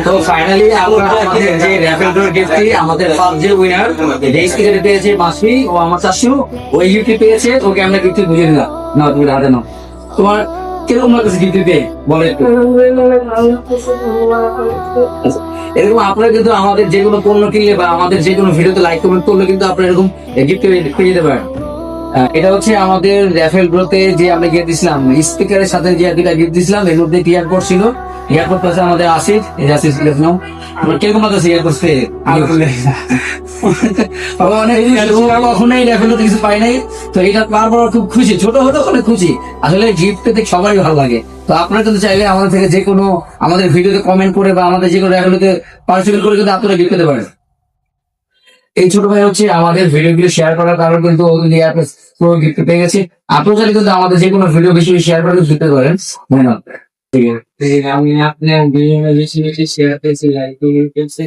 তো ফাইনালি আমরা আমাদের যে র্যাফেল ড্র গিফটটি আমাদের ফার্স্ট যে উইনার এই স্পিকারে পেয়েছে মাসি ও আমার চাচু ওই গিফটটি পেয়েছে, ওকে আমরা গিফট বুঝিয়ে দিলাম। না তুমি হাতে নাও। তোমার কিরকম লাগছে গিফট পেয়ে বলে একটু। এরকম আপনারা কিন্তু আমাদের যে কোনো পণ্য কিনলে বা আমাদের যে কোনো ভিডিওতে লাইক কমেন্ট করলে কিন্তু আপনারা এরকম গিফট পেয়ে যেতে পারেন। এটা হচ্ছে আমাদের র্যাফেল ড্রতে যে আমরা গিফট দিছিলাম, স্পিকারের সাথে যে দুটা গিফট দিছিলাম এর মধ্যে এয়ারপোর্ট ছিল। এয়ারপোর্ট প্লাস আমাদের আসিফ, এই আসিফ নাও। আমরা কিরকম লাগছে এয়ারপোর্ট পেয়ে? কখনোই র্যাফেলতে কিছু পাই নাই, তো এটা পাওয়ার পর খুব খুশি। ছোট হতে অনেক খুশি, আসলে গিফট পেতে সবারই ভালো লাগে। তো আপনারা কিন্তু চাইলে আমাদের থেকে যে কোনো আমাদের ভিডিওতে কমেন্ট করে বা আমাদের যে কোনো র্যাফেলতে পার্টিসিপেট করে কিন্তু আপনারা গিফট পেতে পারেন। এই ছোট ভাই হচ্ছে আমাদের ভিডিওগুলো শেয়ার করার কারণে কিন্তু পুরো গিফট পেয়ে গেছে। আপনারা চাইলে কিন্তু আমাদের যে কোনো ভিডিও বেশি শেয়ার করে দিতে পারেন। ধন্যবাদ। ঠিক আছে, আমি আপনার ভিডিও বেশি বেশি শেয়ার করেছি, লাইক করেছি,